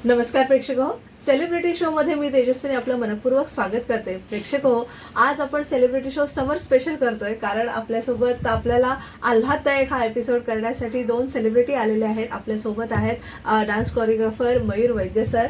नमस्कार प्रेक्षक हो, सेलिब्रिटी शो मध्ये मी तेजस्विनी आपलं मनपूर्वक स्वागत करते. प्रेक्षक हो, आज आपण सेलिब्रिटी शो समर स्पेशल करतोय कारण आपल्यासोबत आपल्याला आल्हाददायक हा एपिसोड करण्यासाठी 2 सेलिब्रिटी आलेले आहेत. आपल्यासोबत आहेत डान्स कोरिओग्राफर मयूर वैद्य सर.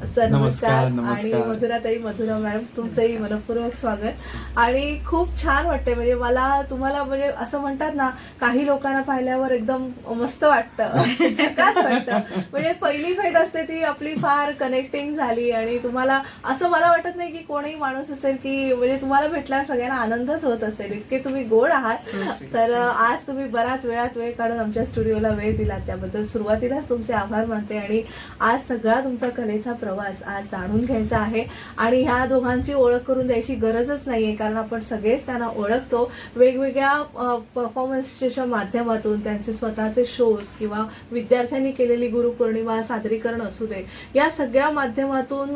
सर नमस्कार. आणि मधुराताई मधुरा मॅडम, तुमचंही मनपूर्वक स्वागत. आणि खूप छान वाटतंय, म्हणजे मला तुम्हाला म्हणजे असं म्हणतात ना, काही लोकांना पाहिल्यावर एकदम मस्त वाटतं, झकास वाटतं. म्हणजे पहिली भेट असते ती आपली फार कनेक्टिंग झाली आणि तुम्हाला असं मला वाटत नाही की कोणीही माणूस असेल की म्हणजे तुम्हाला भेटल्यावर सगळ्यांना आनंदच होत असेल, इतके तुम्ही गोड आहात. तर आज तुम्ही बराच वेळात वेळ काढून आमच्या स्टुडिओला वेळ दिला, त्याबद्दल सुरुवातीलाच तुमचे आभार मानते. आणि आज सगळा तुमचा कलेचा प्रवास आज जाणून घ्यायचा आहे आणि ह्या दोघांची ओळख करून द्यायची गरजच नाहीये, कारण आपण सगळेच त्यांना ओळखतो वेगवेगळ्या परफॉर्मन्सच्या माध्यमातून. त्यांचे स्वतःचे शोज किंवा विद्यार्थ्यांनी केलेली गुरुपौर्णिमा सादरीकरण असू दे, या सगळ्या माध्यमातून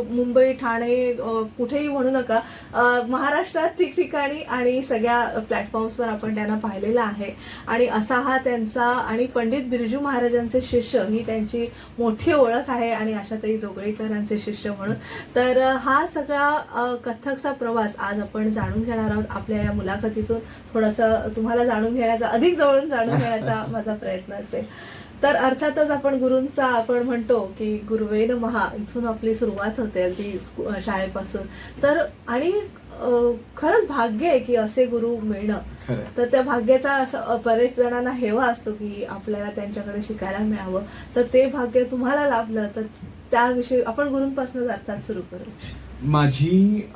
मुंबई, ठाणे, कुठेही म्हणू नका, महाराष्ट्रात ठिकठिकाणी आणि सगळ्या प्लॅटफॉर्म्सवर आपण त्यांना पाहिलेला आहे. आणि असा हा त्यांचा आणि पंडित बिरजू महाराजांचे शिष्य ही त्यांची मोठी ओळख आहे आणि आशाताई जोगळेकरांचे शिष्य म्हणून. तर हा सगळा कथ्थकचा प्रवास आज आपण जाणून घेणार आहोत. आपल्या या मुलाखतीतून थोडंसं तुम्हाला जाणून घेण्याचा, अधिक जवळून जाणून घेण्याचा माझा प्रयत्न असेल. तर अर्थातच आपण गुरूंचा आपण म्हणतो की गुरुवे नमः, इथून आपली सुरुवात होते अगदी शाळेपासून. तर आणि खरंच भाग्य आहे की असे गुरु मिळणं. तर त्या भाग्याचा असं बरेच जणांना हेवा असतो की आपल्याला त्यांच्याकडे शिकायला मिळावं. तर ते भाग्य तुम्हाला लाभलं, तर त्याविषयी आपण गुरूंपासूनच अर्थात सुरू करू. माझी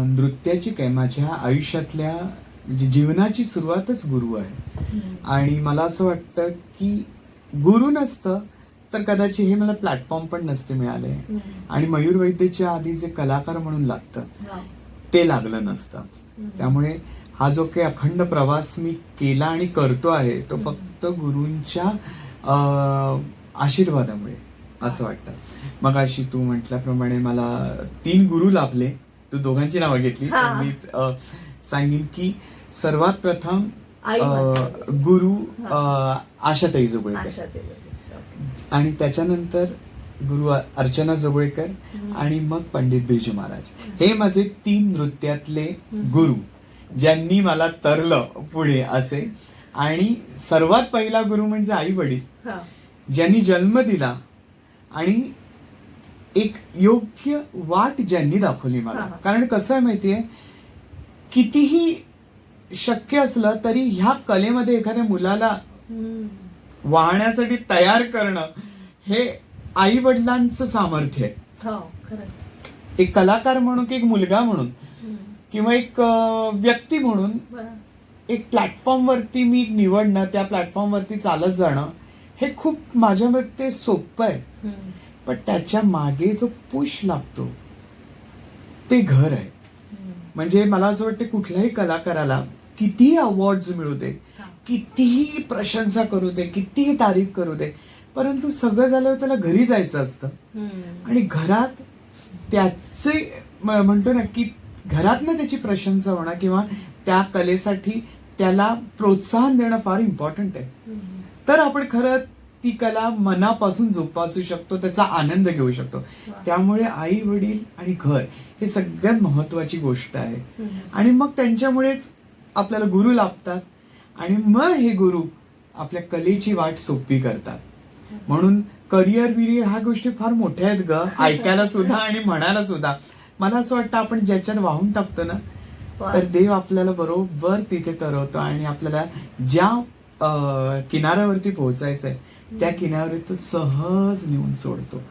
नृत्याची काय माझ्या आयुष्यातल्या म्हणजे जीवनाची सुरुवातच गुरु आहे. आणि मला असं वाटतं की गुरु नसतं तर कदाचित हे मला प्लॅटफॉर्म पण नसते मिळाले आणि मयूर वैद्यच्या आधी जे कलाकार म्हणून लागतं ते लागलं नसतं. त्यामुळे हा जो काही अखंड प्रवास मी केला आणि करतो आहे तो फक्त गुरूंच्या आशीर्वादामुळे असं वाटतं. मग अशी तू म्हटल्याप्रमाणे मला 3 गुरु लाभले. तू दोघांची नावं घेतली, मी सांगेन की सर्वात प्रथम गुरु आशाताई जोगळेकर आणि त्याच्यानंतर गुरु अर्चना जोगळेकर आणि मग पंडित बिरजू महाराज. हे माझे 3 नृत्यातले गुरु ज्यांनी मला तरलं पुढे असे. आणि सर्वात पहिला गुरु म्हणजे आई वडील, ज्यांनी जन्म दिला आणि एक योग्य वाट ज्यांनी दाखवली मला. कारण कसं आहे माहितीये, कितीही शक्य असलं तरी ह्या कलेमध्ये एखाद्या मुलाला वाहण्यासाठी तयार करणं हे आई वडिलांचं सामर्थ्य आहे. एक कलाकार म्हणून की एक मुलगा म्हणून किंवा एक व्यक्ती म्हणून एक प्लॅटफॉर्म वरती मी निवडणं, त्या प्लॅटफॉर्म वरती चालत जाणं हे खूप माझ्या मते सोपं आहे. पण त्याच्या मागे जो पुश लागतो ते घर आहे. म्हणजे मला असं वाटतं कुठल्याही कलाकाराला कितीही अवॉर्ड्स मिळू दे, कितीही प्रशंसा करू दे, कितीही तारीफ करू दे, परंतु सगळं झाल्यावर त्याला घरी जायचं असतं. आणि घरात त्याचे म्हणतो ना की घरातनं त्याची प्रशंसा होणं किंवा त्या कलेसाठी त्याला प्रोत्साहन देणं फार इम्पॉर्टंट आहे. तर आपण खरं ती कला मनापासून जोपासू शकतो, त्याचा आनंद घेऊ शकतो. त्यामुळे आई वडील आणि घर हे सगळ्यात महत्वाची गोष्ट आहे. आणि मग त्यांच्यामुळेच आपल्याला गुरु लाभतात आणि मग हे गुरु आपल्या कलेची वाट सोपी करतात. म्हणून करिअर बिरिअर ह्या गोष्टी फार मोठ्या आहेत ग, ऐकायला सुद्धा आणि म्हणायला सुद्धा. मला असं वाटतं आपण ज्याच्यात वाहून टाकतो ना, तर देव आपल्याला बरोबर तिथे तरवतो आणि आपल्याला ज्या किनाऱ्यावरती पोहोचायचंय त्या किनाऱ्यावर तो सहज नेऊन सोडतो.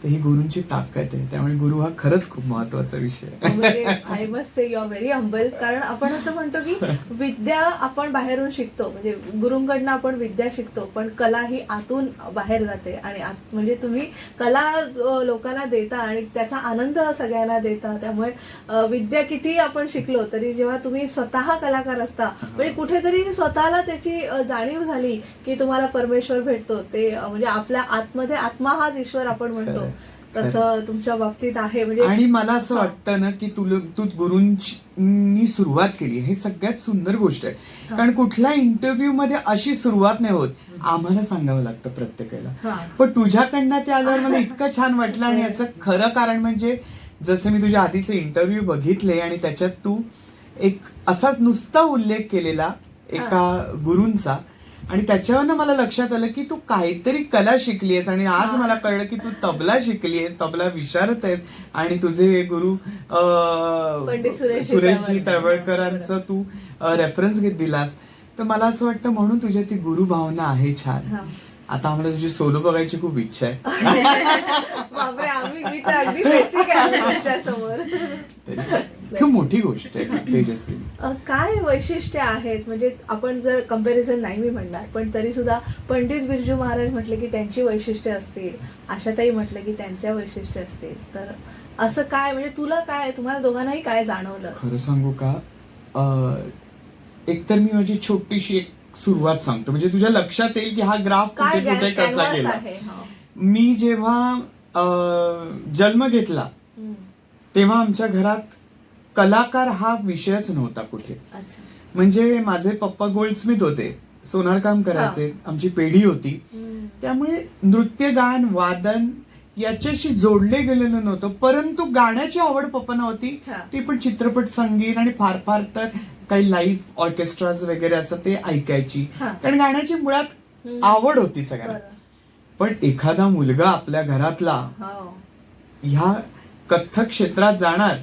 तर ही गुरूंची ताकद आहे. त्यामुळे गुरु हा खरंच खूप महत्वाचा विषय आहे. I must say you are very humble. कारण आपण असं म्हणतो की विद्या आपण बाहेरून शिकतो, म्हणजे गुरुंकडनं आपण विद्या शिकतो, पण कला ही आतून बाहेर जाते. आणि म्हणजे तुम्ही कला लोकांना देता आणि त्याचा आनंद सगळ्यांना देता. त्यामुळे विद्या कितीही आपण शिकलो तरी जेव्हा तुम्ही स्वतः कलाकार असता, म्हणजे कुठेतरी स्वतःला त्याची जाणीव झाली की तुम्हाला परमेश्वर भेटतो, ते म्हणजे आपल्या आतमध्ये आत्मा हाच ईश्वर आपण म्हणतो. तसं तुमच्या बाबतीत आहे. म्हणजे आणि मला असं वाटतं ना की तू गुरूंनी सुरुवात केली हे सगळ्यात सुंदर गोष्ट आहे. कारण कुठल्या इंटरव्ह्यू मध्ये अशी सुरुवात नाही होत, आम्हाला सांगावं लागतं प्रत्येकाला. पण तुझ्याकडनं ते आल्यावर मला इतकं छान वाटलं. आणि याचं खरं कारण म्हणजे जसं मी तुझ्या आधीचे इंटरव्ह्यू बघितले आणि त्याच्यात तू एक असा नुसता उल्लेख केलेला एका गुरूंचा, आणि त्याच्यावरनं मला लक्षात आलं की तू काहीतरी कला शिकलीयस. आणि आज मला कळलं की तू तबला शिकलीयस, तबला विशारद आहेस. आणि तुझे गुरु पंडित सुरेशजी तळवळकरांचं तू रेफरन्स घेत दिलास. तर मला असं वाटतं म्हणून तुझ्या ती गुरु भावना आहे छान. आता आम्हाला तुझी सोलो बघायची खूप इच्छा आहे. बापरे, मी तर अगदी बेसिक आहे तुमच्यासमोर. खूप मोठी गोष्ट आहे तेजस्वी. काय वैशिष्ट्य आहेत, म्हणजे आपण जर कंपॅरिझन नाही मी म्हणणार, पण तरी सुद्धा पंडित बिरजू महाराज म्हटले की त्यांची वैशिष्ट्य असतील, आशाताई म्हटलं की त्यांच्या वैशिष्ट्य असतील, तर असं काय म्हणजे तुम्हाला दोघांनाही काय जाणवलं? खरं सांगू का, एकतर मी माझी छोटीशी एक सुरुवात सांगतो, म्हणजे तुझ्या लक्षात येईल की हा ग्राफ कुठे कुठे कसा गेला. मी जेव्हा जन्म घेतला तेव्हा आमच्या घरात कलाकार हा विषयच नव्हता कुठे. म्हणजे माझे पप्पा गोल्डस्मिथ होते, सोनारकाम करायचे, आमची पेढी होती. त्यामुळे नृत्य, गायन, वादन याच्याशी जोडले गेलेलं नव्हतं. परंतु गाण्याची आवड पप्पांना होती, ती पण चित्रपट संगीत आणि फार फार तर काही लाईव्ह ऑर्केस्ट्राज वगैरे असं ते ऐकायची. कारण गाण्याची मुळात आवड होती सगळ्यांना. पण एखादा मुलगा आपल्या घरातला ह्या कथ्थक क्षेत्रात जाणार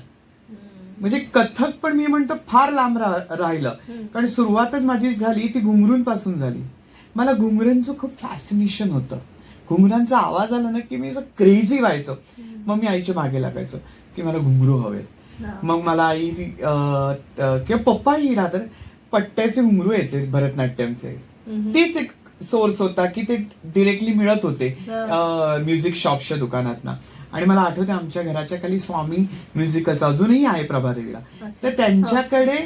म्हणजे कथ्थक पण मी म्हणतो फार लांब राहिलं. कारण सुरुवातच माझी झाली ती घुंगरूंपासून झाली. मला घुंगरूंचं खूप फॅसिनेशन होतं. घुंगरांचा आवाज आला ना की मी असं क्रेझी व्हायचो. मग मी आईच्या मागे लागायचो की मला घुंगरू हवेत. मग मला आई किंवा पप्पाही राहतात पट्ट्याचे घुंगरू यायचे भरतनाट्यमचे. तेच एक सोर्स होता की ते डिरेक्टली मिळत होते म्युझिक शॉपच्या दुकानातना. आणि मला आठवते आमच्या घराच्या खाली स्वामी म्युझिकलचं अजूनही आहे प्रभादेवीला, तर त्यांच्याकडे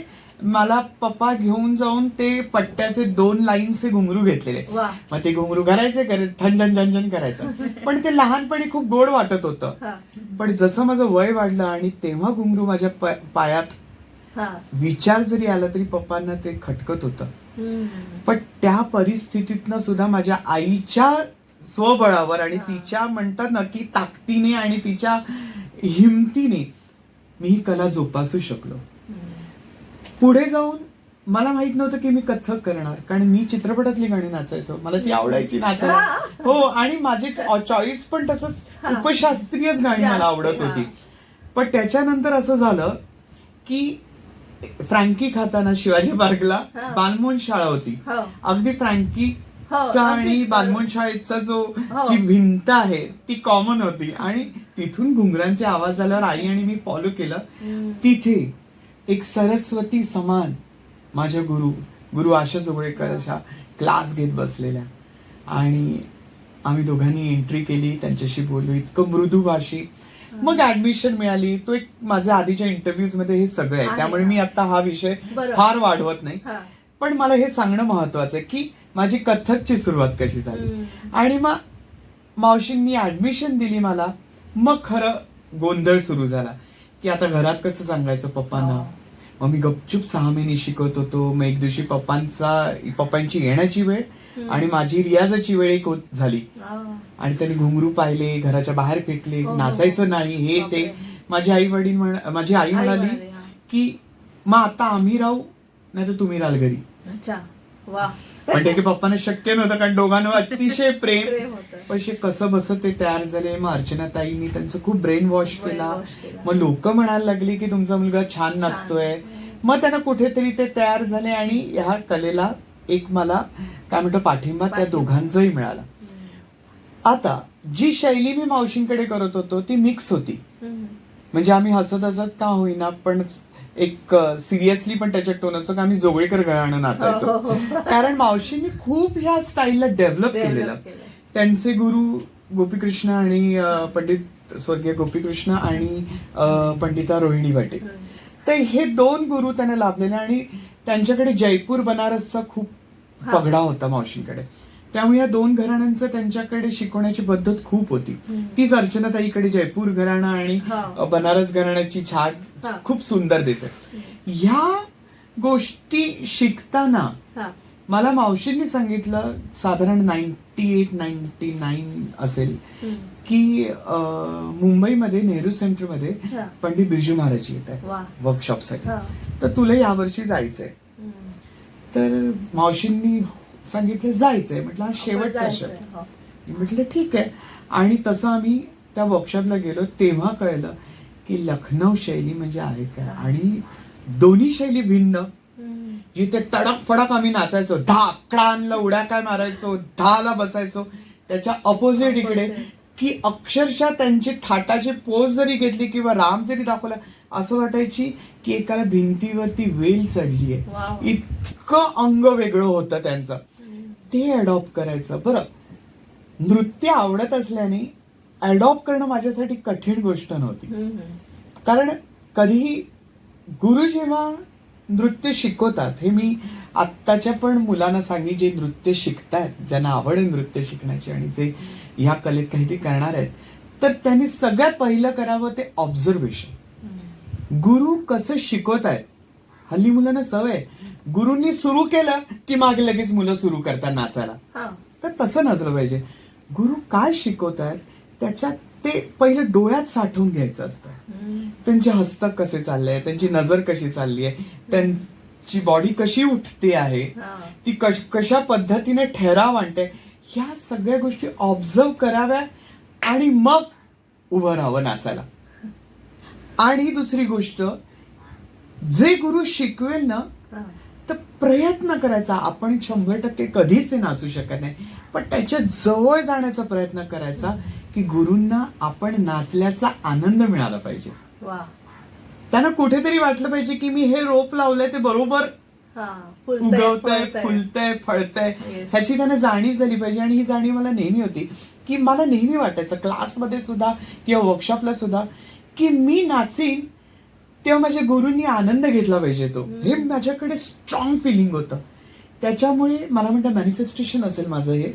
मला पप्पा घेऊन जाऊन ते पट्ट्याचे 2 लाईन्सचे घुंगरू घेतलेले. मग ते घुंगरू घालायचे, थंजन झंझन करायचं. पण ते लहानपणी खूप गोड वाटत होतं. पण जसं माझं वय वाढलं आणि तेव्हा घुंगरू माझ्या पायात विचार जरी आला तरी पप्पांना ते खटकत होतं. पण त्या परिस्थितीतनं सुद्धा माझ्या आईच्या स्वबळावर आणि तिच्या म्हणतात ना की ताकदीने आणि तिच्या हिमतीने मी ही कला जोपासू शकलो. पुढे जाऊन मला माहित नव्हतं की मी कथ्थक करणार, कारण मी चित्रपटातली गाणी नाचायचो, मला ती आवडायची नाचायला. हो, आणि माझी चॉईस पण तसंच उपशास्त्रीयच गाणी मला आवडत होती. पण त्याच्यानंतर असं झालं की फ्रँकी खाताना शिवाजी पार्कला बालमोहन शाळा होती. अगदी फ्रँकी आणि बालमोहन शाळेचा जी भिंत आहे ती कॉमन होती. आणि तिथून घुंगरांचे आवाज आल्यावर आई आणि मी फॉलो केलं. तिथे एक सरस्वती समान माझ्या गुरु आशा जोगळेकर अशा क्लास घेत बसलेल्या. आणि आम्ही दोघांनी एंट्री केली, त्यांच्याशी बोललो, इतकं मृदू भाषी. मग ऍडमिशन मिळाली. तो एक माझ्या आधीच्या इंटरव्ह्यूज मध्ये हे सगळं आहे, त्यामुळे मी आता हा विषय फार वाढवत नाही. पण मला हे सांगणं महत्वाचं आहे की माझी कथ्थकची सुरुवात कशी झाली. आणि मग मावशींनी ऍडमिशन दिली मला. मग खरं गोंधळ सुरू झाला की आता घरात कसं सांगायचं पप्पांना. मग मी गपचूप 6 महिने शिकत होतो. मग एक दिवशी पप्पांची येण्याची वेळ आणि माझी रियाजाची वेळ एक झाली. आणि त्यांनी घुंगरू पाहिले, घराच्या बाहेर फेकले, नाचायचं नाही हे ते. माझी आई म्हणाली की मग आता आम्ही राहू नाही तर तुम्ही राहाल घरी. पण ते की पप्पांना शक्य नव्हतं, कारण दोघांवर अतिशय प्रेम. पण कसं बसत ते तयार झाले. मग अर्चनाताईंनी त्यांचं खूप ब्रेन वॉश केला. मग लोक म्हणायला लागली की तुमचा मुलगा छान नाचतोय. मग त्यांना कुठेतरी ते तयार झाले आणि ह्या कलेला एक मला काय म्हणतो पाठिंबा त्या दोघांचाही मिळाला. आता जी शैली मी मावशींकडे करत होतो ती मिक्स होती. म्हणजे आम्ही हसत हसत का होईना पण एक सिरियसली पण त्याच्यात टोन असतो की आम्ही जोगळेकर घराणं नाचायचो. कारण मावशींनी खूप ह्या स्टाईलला डेव्हलप केलेलं. त्यांचे गुरु गोपीकृष्ण आणि पंडित स्वर्गीय गोपीकृष्ण आणि पंडिता रोहिणी भाटे, तर हे 2 गुरु त्यांना लाभलेले. आणि त्यांच्याकडे जयपूर बनारसचा खूप पगडा होता मावशींकडे. त्यामुळे या दोन घराण्यांचं त्यांच्याकडे शिकवण्याची पद्धत खूप होती. तीच अर्चनाताईकडे जयपूर घराणा आणि बनारस घराण्याची छाप खूप सुंदर दिसत. ह्या गोष्टी शिकताना मला मावशींनी सांगितलं, साधारण 98-99 असेल, की मुंबईमध्ये नेहरू सेंटरमध्ये पंडित बिरजू महाराज येत आहेत वर्कशॉपसाठी, तर तुला यावर्षी जायचंय. तर मावशींनी सांगितलं जायचंय. म्हटलं हा शेवटचा शब्द. म्हटलं ठीक आहे. आणि तसं आम्ही त्या वर्कशॉपला गेलो. तेव्हा कळलं की लखनौ शैली म्हणजे आहे काय, आणि दोन्ही शैली भिन्न. जिथे तडक फडक आम्ही नाचायचो, धाकडांना उड्या काय मारायचो, धाला बसायचो, त्याच्या अपोजिट इकडे की अक्षरशः त्यांची थाटाची पोज जरी घेतली किंवा राम जरी दाखवला असं वाटायची की एकाला भिंतीवरती वेल चढली आहे. इतकं अंग वेगळं होतं त्यांचं. ते अडॉप्ट करायचं. बरं, नृत्य आवडत असल्याने अडॉप्ट करणं माझ्यासाठी कठीण गोष्ट नव्हती. कारण कधीही गुरु जेव्हा नृत्य शिकवतात, हे मी आत्ताच्या पण मुलांना सांगेन जे नृत्य शिकतायत, ज्यांना आवड आहे नृत्य शिकण्याची आणि जे ह्या कलेत काहीतरी करणार आहेत, तर त्यांनी सगळ्यात पहिलं करावं ते ऑब्झर्वेशन. गुरु कसं शिकवतायत. हल्ली मुलांना सवय, गुरूंनी सुरू केलं की मागे लगेच मुलं सुरू करतात नाचायला. तर तसं नसलं पाहिजे. गुरु काय शिकवतायत त्याच्यात ते पहिलं डोळ्यात साठवून घ्यायचं असतं. त्यांचे हस्तक कसे चालले, त्यांची नजर कशी चालली आहे, त्यांची बॉडी कशी उठते आहे, ती कशा पद्धतीने ठहराव आणते, ह्या सगळ्या गोष्टी ऑब्झर्व कराव्या आणि मग उभं राहावं नाचायला. आणि दुसरी गोष्ट, जे गुरु शिकवेल ना तर प्रयत्न करायचा. आपण 100% कधीच ते नाचू शकत नाही, पण त्याच्या जवळ जाण्याचा प्रयत्न करायचा की गुरूंना आपण नाचल्याचा आनंद मिळाला पाहिजे. त्यांना कुठेतरी वाटलं पाहिजे की मी हे रोप लावलंय ते बरोबर उगवतंय, फुलतंय, फळतंय, ह्याची त्यांना जाणीव झाली पाहिजे. आणि ही जाणीव मला नेहमी होती की मला नेहमी वाटायचं क्लासमध्ये सुद्धा किंवा वर्कशॉपला सुद्धा की मी नाचीन तेव्हा माझ्या गुरूंनी आनंद घेतला पाहिजे. तो हे माझ्याकडे स्ट्रॉंग फिलिंग होतं. त्याच्यामुळे मला म्हणतं मॅनिफेस्टेशन असेल माझं हे.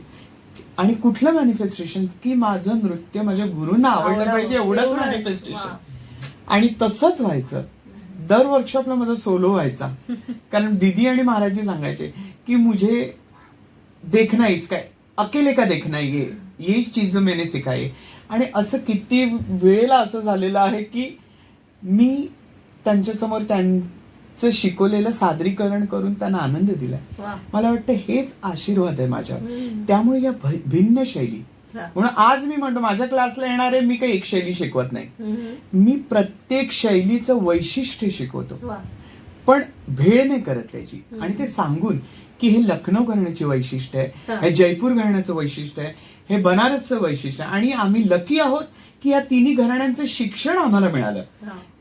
आणि कुठलं मॅनिफेस्टेशन की माझं नृत्य माझ्या गुरूंना आवडलं पाहिजे, एवढंच मॅनिफेस्टेशन. आणि तसंच व्हायचं. दर वर्कशॉपला माझा सोलो व्हायचा. कारण दीदी आणि महाराजी सांगायचे की मुझे देखना इसका अकेले का देखना ये चीज मैंने सिखाई. आणि असं किती वेळेला असं झालेलं आहे की मी त्यांच्यासमोर त्यांचं शिकवलेलं सादरीकरण करून त्यांना आनंद दिलाय. मला वाटतं हेच आशीर्वाद आहे माझ्यावर. त्यामुळे या भिन्न शैली, म्हणून आज मी म्हणतो माझ्या क्लासला येणारे मी काही एक शैली शिकवत नाही, मी प्रत्येक शैलीचं वैशिष्ट्य शिकवतो, पण भेळ नाही करत त्याची. आणि ते सांगून की हे लखनौ घराण्याची वैशिष्ट्य आहे, हे जयपूर घराण्याचं वैशिष्ट्य आहे, हे बनारसचं वैशिष्ट्य आहे. आणि आम्ही लकी आहोत की या तिन्ही घराण्यांचं शिक्षण आम्हाला मिळालं,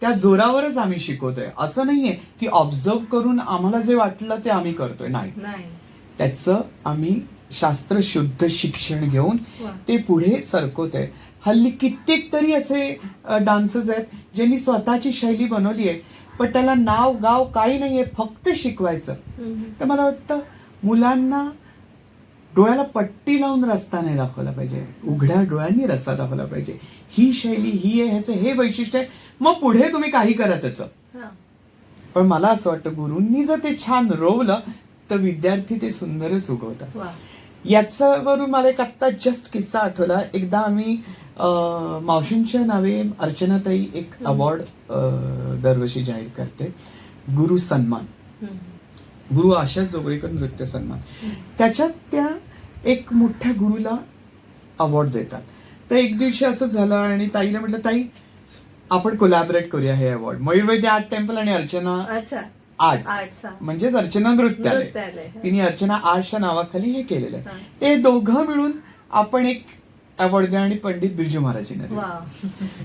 त्या जोरावरच आम्ही शिकवतोय. असं नाहीये की ऑब्झर्व करून आम्हाला जे वाटलं ते आम्ही करतोय, नाही. त्याचं आम्ही शास्त्रशुद्ध शिक्षण घेऊन ते पुढे सरकवतोय. हल्ली कित्येक तरी असे डान्सर्स आहेत ज्यांनी स्वतःची शैली बनवली आहे, पण त्याला नाव गाव काही नाहीये, फक्त शिकवायचं. तर मला वाटतं मुलांना डोळ्याला पट्टी लावून रस्ता नाही दाखवला पाहिजे, उघड्या डोळ्यांनी रस्ता दाखवला पाहिजे. ही शैली ही आहे, ह्याचं हे वैशिष्ट्य आहे, मग पुढे तुम्ही काही करा त्याचं. पण मला असं वाटतं गुरूंनी जर ते छान रोवलं तर विद्यार्थी ते सुंदरच उगवतात. याच्यावरून मला एक आत्ता जस्ट किस्सा आठवला. एकदा आम्ही मावशींच्या नावे अर्चनाताई एक अवॉर्ड दरवर्षी जाहीर करते, गुरु सन्मान, गुरु आशा जोगळेकर नृत्य सन्मान. त्याच्यात त्या एक मोठ्या गुरुला अवॉर्ड देतात. तर एक दिवशी असं झालं आणि ताईला म्हटलं ताई आपण कोलॅबरेट करूया हे अवॉर्ड. मयूरवैद्य आर्ट टेम्पल आणि अर्चना आर्ट्स म्हणजेच अर्चना नृत्यालय, तिने अर्चना आर्ट्सच्या नावाखाली हे केलेलं आहे. ते दोघं मिळून आपण एक अवॉर्ड द्या आणि पंडित बिरजू महाराजांना दिला.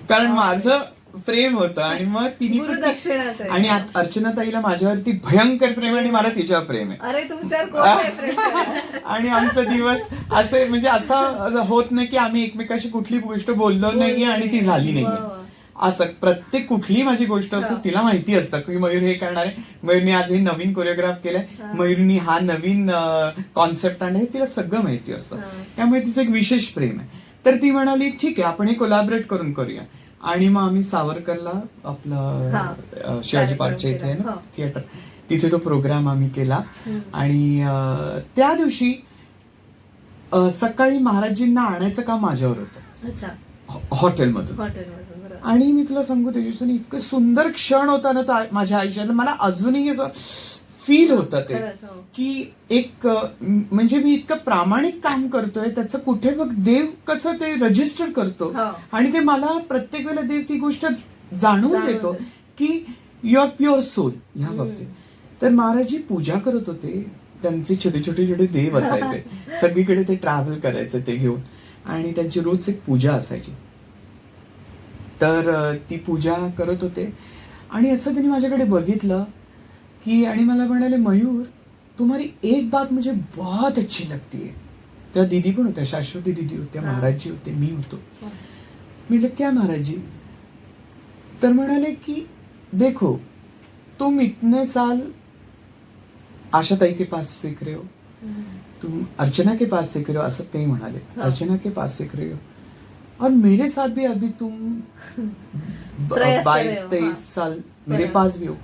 कारण माझं प्रेम होतं आणि मग तिने आणि अर्चनाताईला माझ्यावरती भयंकर प्रेम आणि मला तिच्यावर प्रेम आहे. अरे तुमच्यावर आणि आमचा दिवस असे म्हणजे असं होत नाही की आम्ही एकमेकाशी कुठली गोष्ट बोललो नाही आणि ती झाली नाही. असं प्रत्येक कुठलीही माझी गोष्ट असो तिला माहिती असतं की मयूर हे करणार आहे, मयूरनी आज हे नवीन कोरिओग्राफ केलंय, मयूरनी हा नवीन कॉन्सेप्ट आणलाय, तिला सगळं माहिती असतं. त्यामुळे तिचं एक विशेष प्रेम आहे. तर ती म्हणाली ठीक आहे आपण हे कोलॅबरेट करून करूया. आणि मग आम्ही सावरकरला आपलं शिवाजी पार्कच्या इथे आहे ना थिएटर, तिथे तो प्रोग्राम आम्ही केला. आणि त्या दिवशी सकाळी महाराजींना आणायचं काम माझ्यावर होतं हॉटेलमधून. आणि मी तुला सांगू त्याच्यातून इतकं सुंदर क्षण होता ना तो माझ्या आयुष्यात. मला अजूनही असं फील होतं ते की एक म्हणजे मी इतकं प्रामाणिक काम करतोय त्याचं कुठे बघ देव कसं ते रजिस्टर करतो. आणि ते मला प्रत्येक वेळेला देव ती गोष्ट जाणून देतो की यू आर प्युअर सोल ह्या बाबतीत. तर महाराजी पूजा करत होते, त्यांचे छोटे छोटे छोटे देव असायचे, सगळीकडे ते ट्रॅव्हल करायचं ते घेऊन, आणि त्यांची रोज एक पूजा असायची. तर ती पूजा करत होते आणि असं त्यांनी माझ्याकडे बघितलं की आणि मला म्हणाले मयूर तुम्हारी एक बात मुझे बहुत अच्छी लगती है. त्या दीदी पण होत्या, शाश्वती दीदी होत्या, महाराजी होते, मी होतो. म्हटलं क्या महाराजी? तर म्हणाले की देखो तुम इतने साल आशा ताई के पास सीख रहे हो, तुम अर्चना के पास सीख रहे हो, असं ते म्हणाले, अर्चना के पास सीख रहे हो, और मेरे साथ भी अभी तुम 22-23 साल मेरे पास भी हो,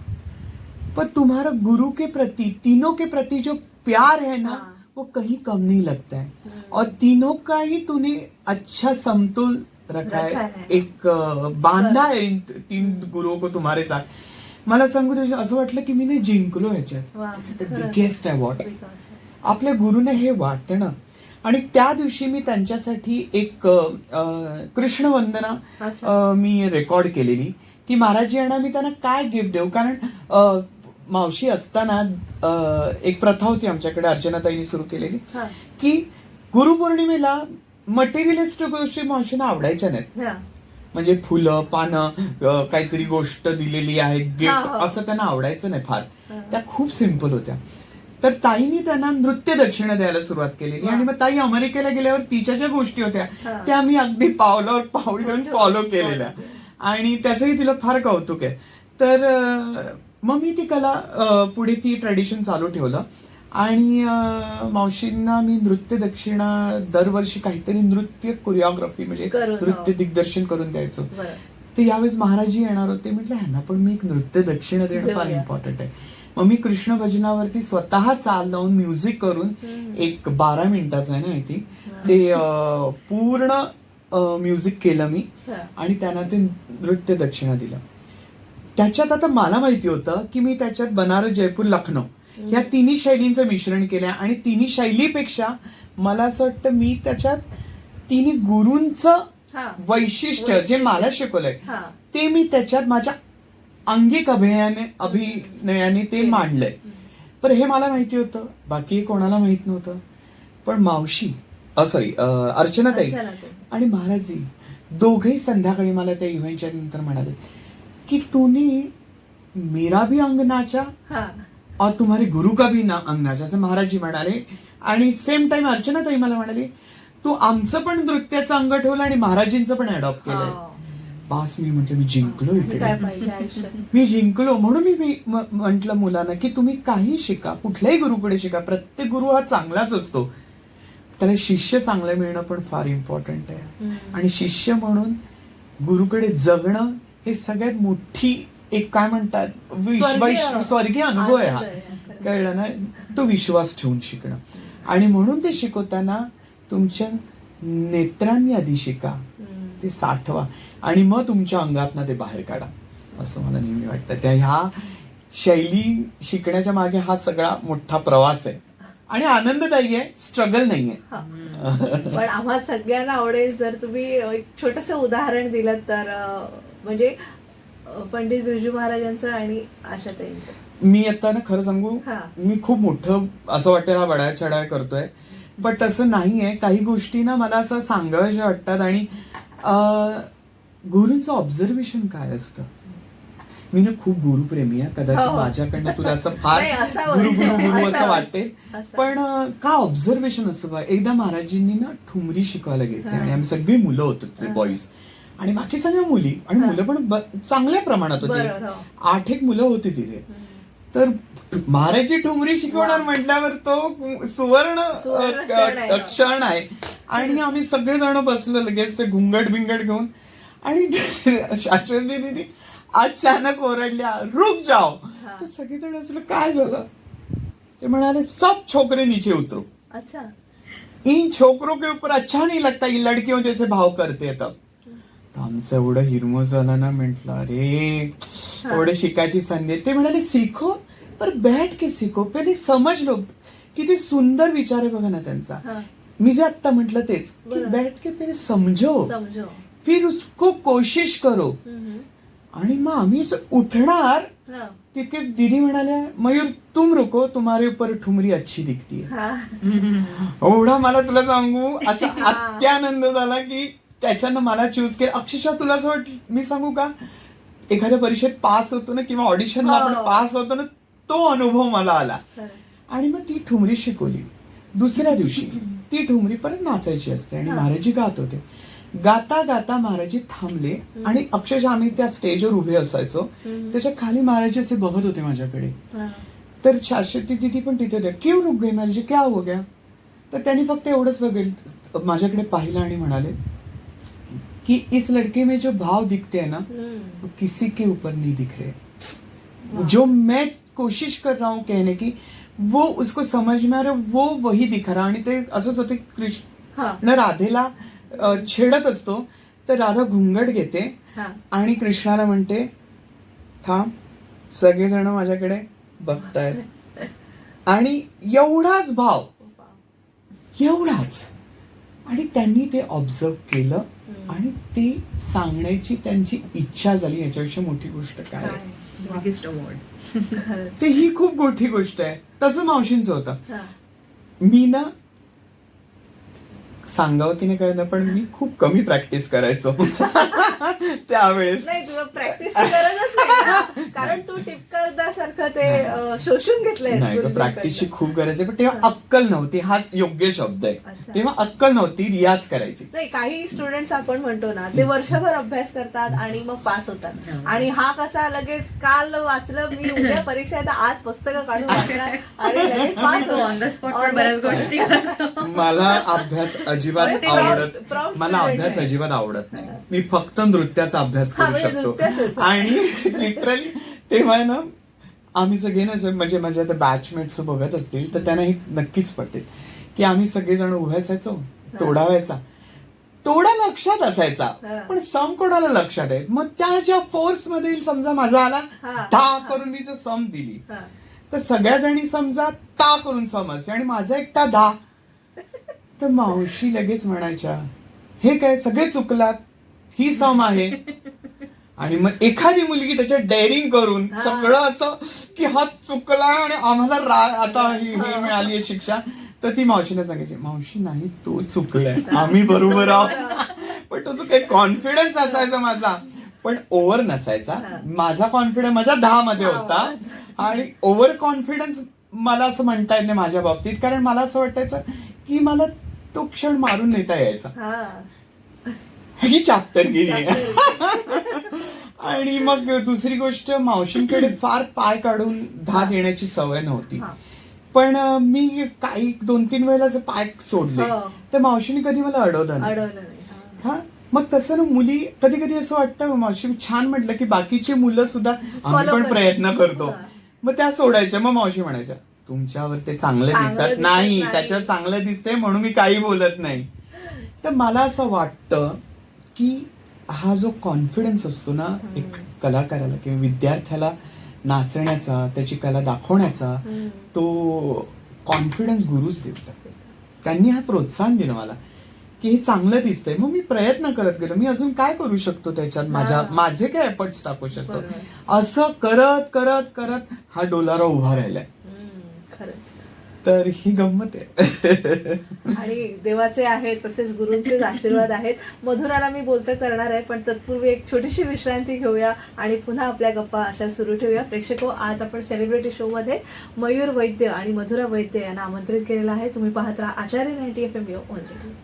पर तुम्हारा गुरु के प्रति, तीनों के प्रति जो प्यार है ना वो कहीं कम नहीं लगता है. और तीनों का ही तूने अच्छा समतोल रखा है, एक बांधा है इन 3 गुरुओं को तुम्हारे साथ. मला सांगू तुझं असं वाटलं की मी जिंकलो ह्याच्यात. दिस इज द बिगेस्ट अवॉर्ड. आपल्या गुरुने हे वाटणं. आणि त्या दिवशी मी त्यांच्यासाठी एक कृष्णवंदना मी रेकॉर्ड केलेली की महाराजी यांना मी त्यांना काय गिफ्ट देऊ. कारण मावशी असताना एक प्रथा होती आमच्याकडे, अर्चनाताईंनी सुरू केलेली की गुरुपौर्णिमेला मटेरियलिस्टिक गोष्टी मावशींना आवडायच्या नाहीत. म्हणजे फुलं पानं काहीतरी गोष्ट दिलेली आहे गिफ्ट असं त्यांना आवडायचं नाही फार. त्या खूप सिम्पल होत्या. तर ताईनी त्यांना नृत्य दक्षिणा द्यायला सुरुवात केलेली. आणि मग ताई अमेरिकेला गेल्यावर तिच्या ज्या गोष्टी होत्या त्या मी अगदी पावलावर पाऊल घेऊन फॉलो केलेल्या, आणि त्याचंही तिला फार कौतुक आहे. तर मग मी ती कला पुढे ती ट्रेडिशन चालू ठेवलं. आणि मावशींना मी नृत्य दक्षिणा दरवर्षी काहीतरी नृत्य कोरिओग्राफी म्हणजे नृत्य दिग्दर्शन करून द्यायचो. ते यावेळेस महाराजी येणार होते, म्हटलं ह्यांना पण मी एक नृत्य दक्षिणा देणं फार इम्पॉर्टंट आहे. मग मी कृष्ण भजनावरती स्वतः चाल लावून म्युझिक करून एक 12 मिनिटाचं आहे ना माहिती ते पूर्ण म्युझिक केलं मी, आणि त्यांना ते नृत्य दक्षिणा दिलं. त्याच्यात आता मला माहिती होतं की मी त्याच्यात बनारस, जयपूर, लखनौ या 3 शैलींचं मिश्रण केलं. आणि 3 शैलीपेक्षा मला असं वाटतं मी त्याच्यात 3 गुरूंचं वैशिष्ट्य जे मला शिकवलंय ते मी त्याच्यात माझ्या अंगिक अभिनयाने ते मांडलंय. पण हे मला माहिती होतं, बाकी कोणाला माहित नव्हतं. पण मावशी अर्चनाताई आणि महाराजी दोघेही संध्याकाळी मला त्या इव्हेंटच्या नंतर म्हणाले की तूने मेरा भी अंग नाचा और तुम्हारे गुरु का भी अंग नाचा, असं महाराजी म्हणाले. आणि सेम टाइम अर्चनाताई मला म्हणाली तू आमचं पण नृत्याचं अंग ठेवलं आणि महाराजींचं पण अडॉप्ट केलंय. बास मी म्हटलं मी जिंकलो इकडे, मी जिंकलो. म्हणून मी म्हंटल मुलांना की तुम्ही काही शिका, कुठल्याही गुरुकडे शिका, प्रत्येक गुरु हा चांगलाच असतो, त्याला शिष्य चांगलं मिळणं पण फार इम्पॉर्टंट आहे. आणि शिष्य म्हणून गुरुकडे जगणं हे सगळ्यात मोठी एक काय म्हणतात स्वर्गीय अनुभव आहे हा. कळलं ना, तो विश्वास ठेवून शिकणं. आणि म्हणून ते शिकवताना तुमच्या नेत्रांनी आधी शिका, ते साठवा, आणि मग तुमच्या अंगातनं ते बाहेर काढा, असं मला नेहमी वाटतं. त्या ह्या शैली शिकण्याच्या मागे हा सगळा मोठा प्रवास आहे आणि आनंददायी आहे, स्ट्रगल नाहीये. पण आम्हा सगळ्यांना आवडेल जर तुम्ही एक छोटंसं उदाहरण दिलं तर, म्हणजे पंडित बिरजू महाराजांचं आणि आशाताईंचं. मी आता ना खरं सांगू, मी खूप मोठं असं वाटतं हा बडाय चढाय करतोय, पण तसं नाहीये. काही गोष्टी ना मला असं सांगाव्याशा वाटतात. आणि गुरूंचं ऑब्झर्वेशन काय असतं, मी ना खूप गुरुप्रेमी आहे, कदाचित माझ्याकडनं तुला असं फार गुरु गुरु गुरु असं वाटते, पण का ऑब्झर्वेशन असतं. एकदा महाराजींनी ना ठुमरी शिकवायला घेतली आणि आम्ही सगळी मुलं होतो ते बॉईज, आणि बाकी सगळ्या मुली आणि मुलं पण चांगल्या प्रमाणात होती. बरोबर, हो. 8 मुलं होती तिथे. तर महाराजची ठुमरी शिकवणार म्हटल्यावर तो सुवर्ण क्षण आहे. आणि आम्ही सगळेजण बसलो लगेच ते घुंगट बिंगट घेऊन. आणि शाश्वती दीदी अचानक ओरडल्या, रुक जाओ. तर सगळेजण असलं काय झालं. ते म्हणाले, सब छोकरे नीचे उतरो. अच्छा. इन छोकरों के ऊपर अच्छा नहीं लगता, ये लड़कियों जैसे भाव करते. तब तर आमचं एवढं हिरमोस झालं ना. म्हटलं अरे एवढं शिकायची संधी. ते म्हणाले, सीखो पर बैठ के सीखो, पहिले समज लो. किती सुंदर विचार आहे बघा ना त्यांचा. मी जे आता म्हटलं तेच की बैठ के पहिले समजो, फिर उसको कोशिश करो. आणि मग आम्ही उठणार तितके दीदी म्हणाल्या, मयूर तुम रुको, तुम्हारे ऊपर ठुमरी अच्छी दिखती है. एवढा मला तुला सांगू असा अत्यानंद झाला की त्याच्यानं मला चूज केलं. अक्षरशः तुला असं वाटलं, मी सांगू का, एखाद्या परीक्षेत पास होतो ना किंवा ऑडिशनला आपण पास होतो ना, तो अनुभव मला आला. आणि मग ती ठुमरी शिकवली. दुसऱ्या दिवशी ती ठुमरी परत नाचायची असते आणि महाराजी गात होते. गाता गाता महाराजी थांबले आणि अक्षरशः आम्ही त्या स्टेजवर उभे असायचो. त्याच्या खाली महाराजी असे बघत होते माझ्याकडे. तर शाश्वती दीदी पण तिथे होत्या. क्यों रुक गई महाराजी, क्या हो गया. तर त्यांनी फक्त एवढंच बघितलं, माझ्याकडे पाहिलं आणि म्हणाले कि इस लड़के में जो भाव दिखते हैं ना, वो किसी के ऊपर नहीं दिख रहे. जो मैं कोशिश कर रहा हूँ कहने की, वो उसको समझ में आ रहा, वो वही दिखा रहा. आणि ते असंच होते, कृष्ण राधेला छेडत असतो तर राधा घुंगट घेते आणि कृष्णाला म्हणते, थांब, सगळेजण माझ्याकडे बघतायत. आणि एवढाच भाव, एवढाच. आणि त्यांनी ते ऑब्झर्व केलं आणि ते सांगण्याची त्यांची इच्छा झाली. याच्यापेक्षा मोठी गोष्ट काय. Biggest award. ते ही खूप मोठी गोष्ट आहे. तसं मावशींचं होतं. मी ना सांगावं की नाही कळलं, पण मी खूप कमी प्रॅक्टिस करायचो त्यावेळेस. नाही, तुला प्रॅक्टिसची गरजच नाही, कारण तू टिपकदासारखं ते शोषून घेतलंय. प्रॅक्टिसची खूप गरज आहे, पण तेव्हा अक्कल नव्हती. हाच योग्य शब्द आहे. तेव्हा अक्कल नव्हती, रियाज करायची. नाही, काही स्टुडंट्स आपण म्हणतो ना, ते वर्षभर अभ्यास करतात आणि मग पास होतात. आणि हा कसा लगेच काल वाचलं मी, उद्या परीक्षा आहे तर आज पुस्तकं काढून वाचणार आणि लगेच पास ऑन द स्पॉट बऱ्याच गोष्टी. मला अभ्यास अजिबात आवडत, मला अभ्यास अजिबात आवडत नाही. मी फक्त नृत्याचा अभ्यास करू शकतो. आणि लिटरली तेव्हा ना आम्ही सगळे ना, म्हणजे माझ्या त्या बॅचमेट्स बघत असतील तर त्यांना हे नक्कीच पटेल की आम्ही सगळेजण उभे असायचो. तोडा व्हायचा, तोडा लक्षात असायचा, पण सम कोणाला लक्षात आहे. मग त्या ज्या फोर्स मध्ये समजा माझा आला 10 करून मी जर सम दिली तर सगळ्या जणी समजा ता करून समजते आणि माझा एकटा 10. तर मावशी लगेच म्हणायच्या, हे काय सगळे चुकलात, ही सम आहे. आणि मग एखादी मुलगी त्याच्यात डेअरिंग करून सगळं असं की हा चुकला आणि आम्हाला आता ही मिळाली आहे शिक्षा, तर ती मावशीला सांगायची, मावशी नाही तू चुकलाय, आम्ही बरोबर आहोत. पण तो जो काही कॉन्फिडन्स असायचा माझा, पण ओव्हर नसायचा. माझा कॉन्फिडन्स माझ्या 10 मध्ये होता. आणि ओव्हर कॉन्फिडन्स मला असं म्हणता येत नाही माझ्या बाबतीत, कारण मला असं वाटायचं की मला तो क्षण मारून नेता यायचा. ही चाप्टरगिरी आहे. आणि मग दुसरी गोष्ट, मावशींकडे फार पाय काढून धात येण्याची सवय नव्हती. पण मी काही 2-3 वेळेला असं पाय सोडले तर मावशीने कधी मला अडवलं नाही. मग तसं ना मुली कधी कधी असं वाटतं, मावशी छान म्हटलं की बाकीची मुलं सुद्धा आम्ही पण प्रयत्न करतो, मग त्या सोडायच्या. मग मावशी म्हणायच्या, तुमच्यावर ते चांगलं दिसत नाही, त्याच्यावर चांगलं दिसतंय म्हणून मी काही बोलत नाही. तर मला असं वाटतं की हा जो कॉन्फिडन्स असतो ना एक कलाकाराला किंवा विद्यार्थ्याला नाचण्याचा, त्याची कला दाखवण्याचा, तो कॉन्फिडन्स गुरुच देतात. त्यांनी हा प्रोत्साहन दिलं मला की हे चांगलं दिसतंय, मग मी प्रयत्न करत गेलो, मी अजून काय करू शकतो त्याच्यात, माझे काय एफर्ट्स टाकू शकतो. असं करत करत करत हा डोलारा उभा राहिलाय. खरंच. तर ही गंमत आहे. आणि देवाचे आहेत तसेच गुरूंचेच आशीर्वाद आहेत. मधुराला मी बोलतं करणार आहे, पण तत्पूर्वी एक छोटीशी विश्रांती घेऊया आणि पुन्हा आपल्या गप्पा अशा सुरू ठेवूया. प्रेक्षको, आज आपण सेलिब्रिटी शो मध्ये मयूर वैद्य आणि मधुरा वैद्य यांना आमंत्रित केलेलं आहे. तुम्ही पाहत राहा आचार्य 90 FM ओनली.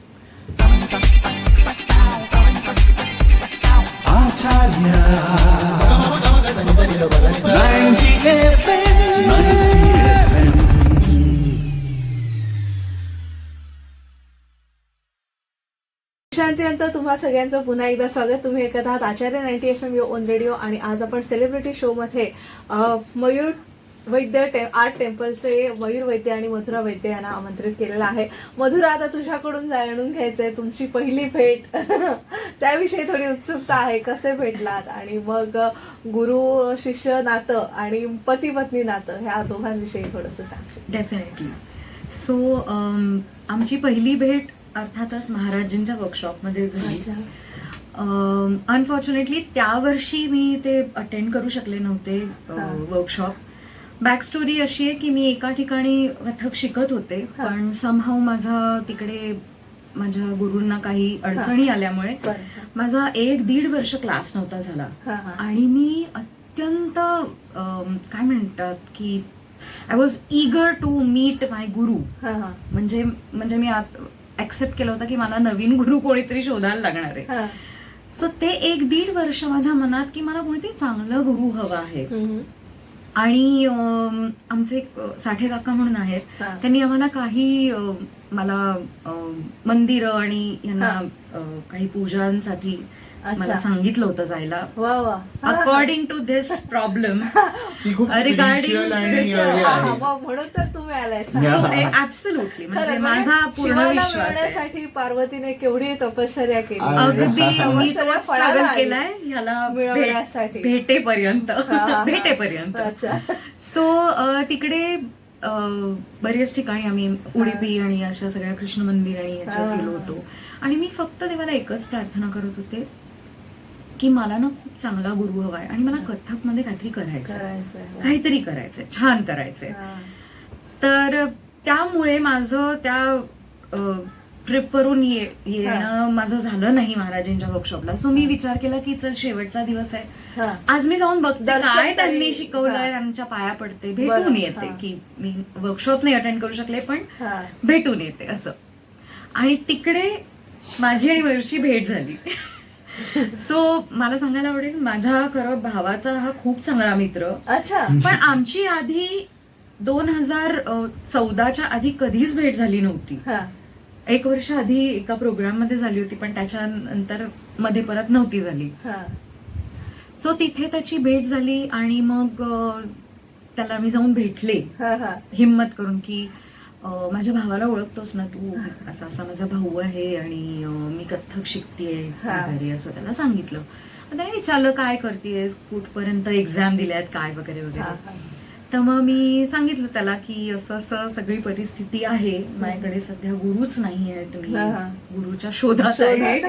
शांतीनंतर तुम्हा सगळ्यांचं पुन्हा एकदा स्वागत. तुम्ही ऐकत आहात आचार्य 90 FM युअर ओन रेडिओ आणि आज आपण सेलिब्रिटी शो मध्ये मयूर वैद्य आर्ट टेम्पलचे मयूर वैद्य आणि मधुरा वैद्य यांना आमंत्रित केलेलं आहे. मधुरा, आता तुझ्याकडून जाणून घ्यायचंय तुमची पहिली भेट त्याविषयी थोडी उत्सुकता आहे. कसे भेटलात आणि मग गुरु शिष्य नातं आणि पती पत्नी नातं ह्या दोघांविषयी थोडंसं सांग. डेफिनेटली. सो आमची पहिली भेट अर्थातच महाराजांच्या वर्कशॉपमध्ये झाली. अनफॉर्च्युनेटली त्या वर्षी मी ते अटेंड करू शकले नव्हते वर्कशॉप. बॅक स्टोरी अशी आहे की मी एका ठिकाणी कथक शिकत होते, पण समहाऊ माझा तिकडे माझ्या गुरूंना काही अडचणी आल्यामुळे माझा 1-1.5 वर्ष क्लास नव्हता झाला. आणि मी अत्यंत काय म्हणतात की I was eager to meet my guru. म्हणजे मी ऍक्सेप्ट केलं होतं की मला नवीन गुरु कोणीतरी शोधायला लागणार आहे. सो ते 1-1.5 वर्ष माझ्या मनात की मला कोणीतरी चांगलं गुरु हवं आहे. आणि आमचे एक साठे काका म्हणून आहेत, त्यांनी आम्हाला काही मला मंदिरं आणि यांना काही पूजांसाठी मला सांगितलं होतं जायला. According to this problem regarding म्हणून तर तुम्ही आलाय. ऍब्सोल्युटली. म्हणजे माझा पूर्ण विश्वास आहे. पार्वतीने केवढी तपश्चर्या केली. अगदी मी तो स्ट्रगल केलाय ह्याला भेटेपर्यंत. सो तिकडे बरेच ठिकाणी आम्ही उडुपी आणि अशा सगळ्या कृष्ण मंदिर आणि याच्यात गेलो होतो. आणि मी फक्त देवाला एकच प्रार्थना करत होते की मला ना खूप चांगला गुरु हवाय आणि मला कथक मध्ये काहीतरी काहीतरी करायचंय, छान करायचंय. तर त्यामुळे माझं त्या ट्रिपवरून येणं माझं झालं नाही महाराजांच्या वर्कशॉपला. सो मी विचार केला की चल शेवटचा दिवस आहे, आज मी जाऊन बघते काय त्यांनी शिकवलंय, त्यांच्या पाया पडते, भेटून येते. की मी वर्कशॉप नाही अटेंड करू शकले पण भेटून येते असं. आणि तिकडे माझी आणि मयूरची भेट झाली. सो मला सांगायला आवडेल, माझ्या खरं भावाचा हा खूप चांगला मित्र. पण आमची आधी 2014च्या आधी कधीच भेट झाली नव्हती. 1 वर्ष आधी एका प्रोग्राम मध्ये झाली होती, पण त्याच्यानंतर मध्ये परत नव्हती झाली. सो तिथे त्याची भेट झाली आणि मग त्याला मी जाऊन भेटले हिम्मत करून की माझ्या भावाला ओळखतोस ना तू, असा असा माझा भाऊ आहे आणि मी कथ्थक शिकतेय वगैरे असं त्याला सांगितलं. त्याने विचारलं काय करतेस, कुठपर्यंत एक्झाम दिल्यात काय वगैरे वगैरे. तर मग मी सांगितलं त्याला की असं असं सगळी परिस्थिती आहे, माझ्याकडे सध्या गुरुच नाही आहेत, मी गुरुच्या शोधात आहे.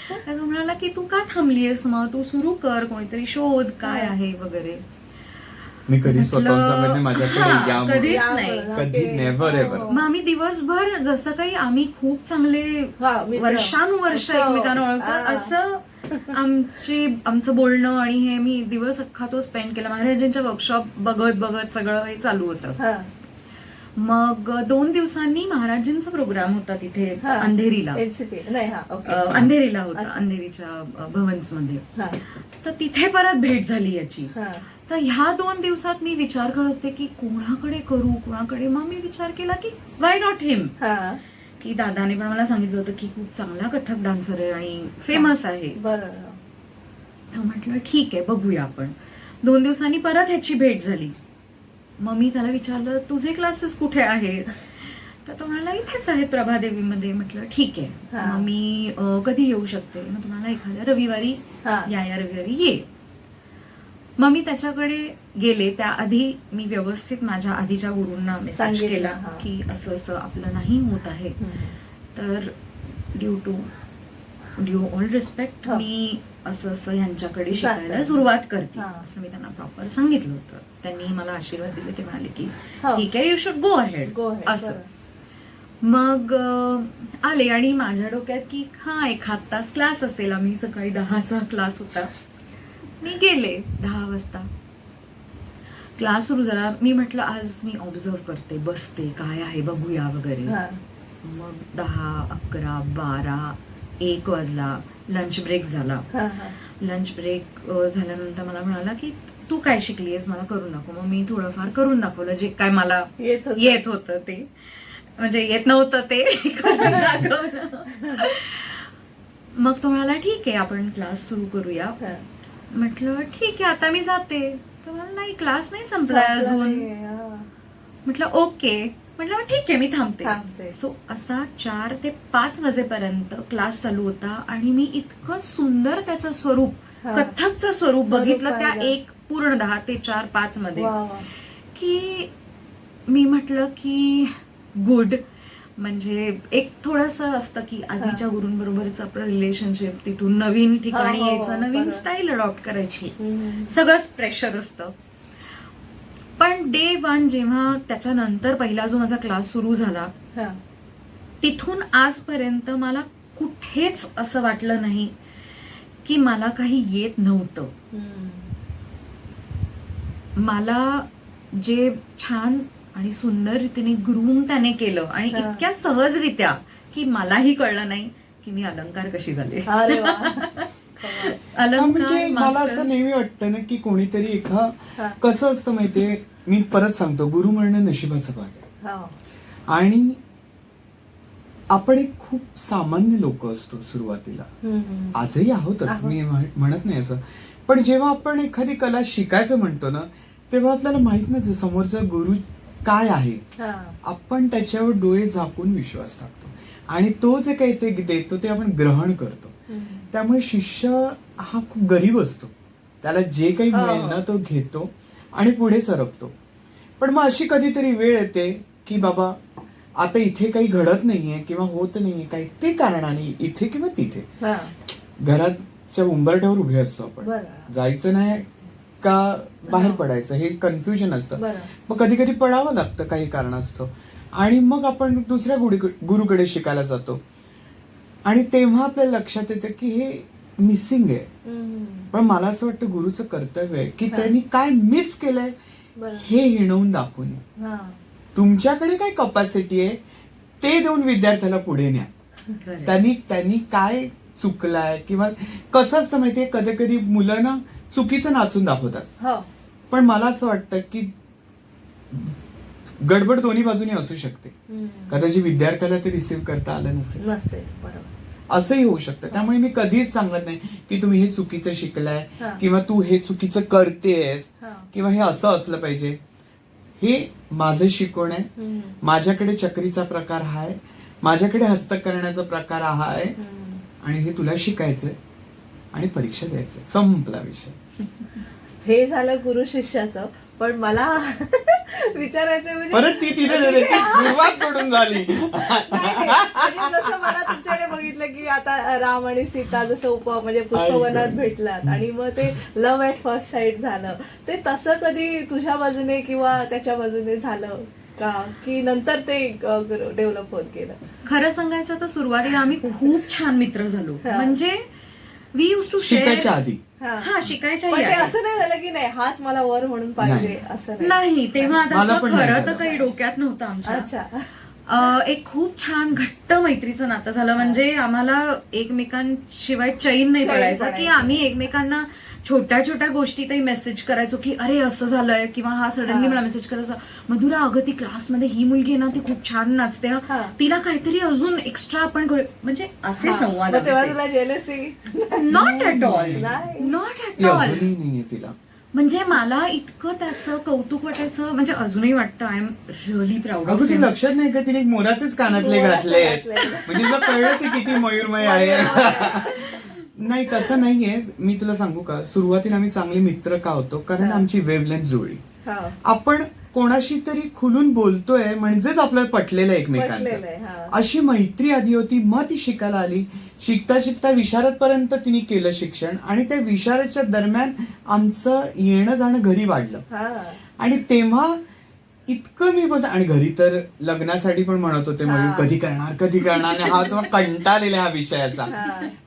तर तो म्हणाला की तू का थांबलीयस, मग तू सुरू कर, कोणीतरी शोध काय आहे वगैरे. मी कधी स्वतःहून सांगत नाही माझ्याकडे कधीच नाही, कधीच नेव्हर एव्हर. मग आम्ही दिवसभर जसं काही आम्ही खूप चांगले वर्षानुवर्ष एकमेकांना ओळखतो असं आमचं बोलणं आणि हे मी दिवस अख्खा तो स्पेंड केला. महाराजांच्या वर्कशॉप बघत बघत सगळं हे चालू होतं. मग 2 दिवसांनी महाराजांचा प्रोग्राम होता तिथे अंधेरीला होता, अंधेरीच्या भवन्स मध्ये. तर तिथे परत भेट झाली याची. तर ह्या 2 दिवसात मी विचार करत होते की कोणाकडे करू कुणाकडे. मग मी विचार केला की वाय नॉट हिम. की दादाने पण मला सांगितलं होतं की खूप चांगला कथक डान्सर आहे आणि फेमस आहे. तर म्हटलं ठीक आहे बघूया आपण. 2 दिवसांनी परत ह्याची भेट झाली. मग मी त्याला विचारलं तुझे क्लासेस कुठे आहेत. तर तो म्हणाला इथेच आहेत प्रभादेवीमध्ये. म्हटलं ठीक आहे, मग मी कधी येऊ शकते. मग तुम्हाला एखाद्या रविवारी या रविवारी ये. मग मी त्याच्याकडे गेले. त्याआधी मी व्यवस्थित माझ्या आधीच्या गुरूंना मेसेज केला की असं असं आपलं नाही होत आहे, तर ड्यू ऑल रिस्पेक्ट मी असं असं यांच्याकडे शिकायला सुरुवात करते असं मी त्यांना प्रॉपर सांगितलं होतं. त्यांनी मला आशीर्वाद दिले. ते म्हणाले की ठीक आहे, यू शुड गो अहेड असं. मग आले आणि माझ्या डोक्यात की हा 1 तास क्लास असेल. आम्ही सकाळी 10चा क्लास होता. मी गेले 10 वाजता. क्लास सुरू झाला. मी म्हटलं आज मी ऑब्झर्व करते, बसते, काय आहे बघूया वगैरे. मग 10, 11, 12, 1 वाजला. लंच ब्रेक झाला. लंच ब्रेक झाल्यानंतर मला म्हणाला की तू काय शिकलीयस, मला करून नको. मग मी थोडंफार करून दाखवलं जे काय मला येत होतं ते, म्हणजे येत नव्हतं ते करून दाखवलं. मग तो म्हणाला ठीक आहे आपण क्लास सुरू करूया. म्हटलं ठीक आहे आता मी जाते. तो म्हणाला नाही क्लास नाही संपलाय अजून. म्हटलं ओके. म्हटलं मग ठीक आहे मी थांबते. सो असा 4 ते 5 वाजेपर्यंत क्लास चालू होता आणि मी इतकं सुंदर त्याचं स्वरूप, कथ्थकचं स्वरूप बघितलं त्या एक पूर्ण 10 ते 4, 5 मध्ये, की मी म्हटलं की गुड. म्हणजे एक थोडंसं असतं की आधीच्या गुरूंबरोबरचं आपलं रिलेशनशिप, तिथून नवीन ठिकाणी यायचं, नवीन स्टाईल अडॉप्ट करायची, सगळंच प्रेशर असतं. पण डे 1 जेव्हा त्याच्यानंतर पहिला जो माझा क्लास सुरू झाला, तिथून आजपर्यंत मला कुठेच असं वाटलं नाही की मला काही येत नव्हतं. मला जे छान आणि सुंदर रीतीने ग्रूम त्याने केलं आणि इतक्या सहजरित्या की मलाही कळलं नाही की मी अलंकार कशी झाले. म्हणजे मला असं नेहमी वाटतं ना की कोणीतरी कसं असतं माहितीये, मी परत सांगतो, गुरु म्हणणं नशिबाचा भाग आहे. आणि आपण एक खूप सामान्य लोक असतो सुरुवातीला, आजही आहोतच, मी म्हणत नाही असं. पण जेव्हा आपण एखादी कला शिकायचं म्हणतो ना, तेव्हा आपल्याला माहित नाही समोरचा गुरु काय आहे. आपण त्याच्यावर डोळे झाकून विश्वास टाकतो आणि तो जे काही ते देतो ते आपण ग्रहण करतो. त्यामुळे शिष्य हा खूप गरीब असतो, त्याला जे काही मिळेल ना तो घेतो आणि पुढे सरकतो. पण मग अशी कधीतरी वेळ येते की बाबा आता इथे काही घडत नाहीये किंवा होत नाहीये काही, ते कारणाने इथे किंवा तिथे घराच्या उंबरठ्यावर उभे असतो आपण, जायचं नाही का बाहेर पडायचं हे कन्फ्युजन असतं. मग कधी कधी पडावं लागतं काही कारणास्तव आणि मग आपण दुसऱ्या गुरुकडे शिकायला जातो आणि तेव्हा आपल्याला लक्षात येतं की हे मिसिंग आहे. पण मला असं वाटतं गुरुचं कर्तव्य आहे की त्यांनी काय मिस केलंय हे हिणवून दाखवून या. तुमच्याकडे काय कपॅसिटी आहे ते देऊन विद्यार्थ्याला पुढे न्या. त्यांनी काय चुकलाय किंवा कसं असतं माहितीये, कधी कधी मुलं ना चुकीचं नाचून दाखवतात. पण मला असं वाटतं की गडबड दोन्ही बाजूनी असू शकते. कदाचित विद्यार्थ्याला ते रिसीव्ह करता आलं नसेल, असंही होऊ शकतं. त्यामुळे मी कधीच सांगत नाही की तुम्ही हे चुकीचं शिकलाय किंवा तू हे चुकीचं करतेस किंवा हे असं असलं पाहिजे. हे माझं शिकवण आहे. माझ्याकडे चक्रीचा प्रकार आहे, माझ्याकडे हस्तक करण्याचा प्रकार हा आहे आणि हे तुला शिकायचंय आणि परीक्षा द्यायचं, संपला विषय. हे झालं गुरु शिष्याचं. पण मला विचारायचं म्हणजे परत ती तिथे सुरुवात कडून झाली. जसं मला तुमच्याकडे बघितलं की आता राम आणि सीता जसं म्हणजे पुष्पवनात भेटलात आणि मग ते लव्ह ॲट फर्स्ट साईट झालं, ते तसं कधी तुझ्या बाजूने किंवा त्याच्या बाजूने झालं का की नंतर ते डेव्हलप होत गेलं? खरं सांगायचं तर सुरुवातीला आम्ही खूप छान मित्र झालो. म्हणजे वी यूज टू शिकायच्या आधी. शिकायच्या पण ते असं नाही झालं की नाही हाच मला वर म्हणून पाहिजे असं नाही. तेव्हा आता खरं तर काही डोक्यात नव्हतं आमच्या. अच्छा. एक खूप छान घट्ट मैत्रीचं नातं झालं. म्हणजे आम्हाला एकमेकांशिवाय चैन नाही पडायचा की आम्ही एकमेकांना छोट्या छोट्या गोष्टीतही मेसेज करायचो की अरे असं झालंय किंवा हा सडनली मला मेसेज करायचा, मधुरा अगं ती क्लासमध्ये ही मुलगी आहे ना ती खूप छान नाचते, तिला काहीतरी अजून एक्स्ट्रा आपण करू, म्हणजे असे संवाद. तुला jealousy? Not at all, not at all. नाहीये तिला. म्हणजे मला इतकं त्याचं कौतुक वाटायचं, म्हणजे अजूनही वाटतं. I am really proud of him. लक्षात नाही का तिने मोराचेच कानातले घातले, म्हणजे तुला कळलं ते किती मयूरमय आहे. नाही तसं नाहीये. मी तुला सांगू का, सुरुवातीला आम्ही चांगले मित्र का होतो कारण आमची वेव्हलेंथ जुळली. आपण कोणाशी तरी खुलून बोलतोय म्हणजेच आपल्याला पटलेलं एकमेकांचं, अशी मैत्री आधी होती. मग ती शिकायला आली. शिकता शिकता विशारद पर्यंत तिने केलं शिक्षण आणि त्या विशारदच्या दरम्यान आमचं येणं जाणं घरी वाढलं आणि तेव्हा इतकं मी बोलतो. आणि घरी तर लग्नासाठी पण म्हणत होते मयूर कधी करणार आणि हा जो कंटाळलेला हा विषयाचा.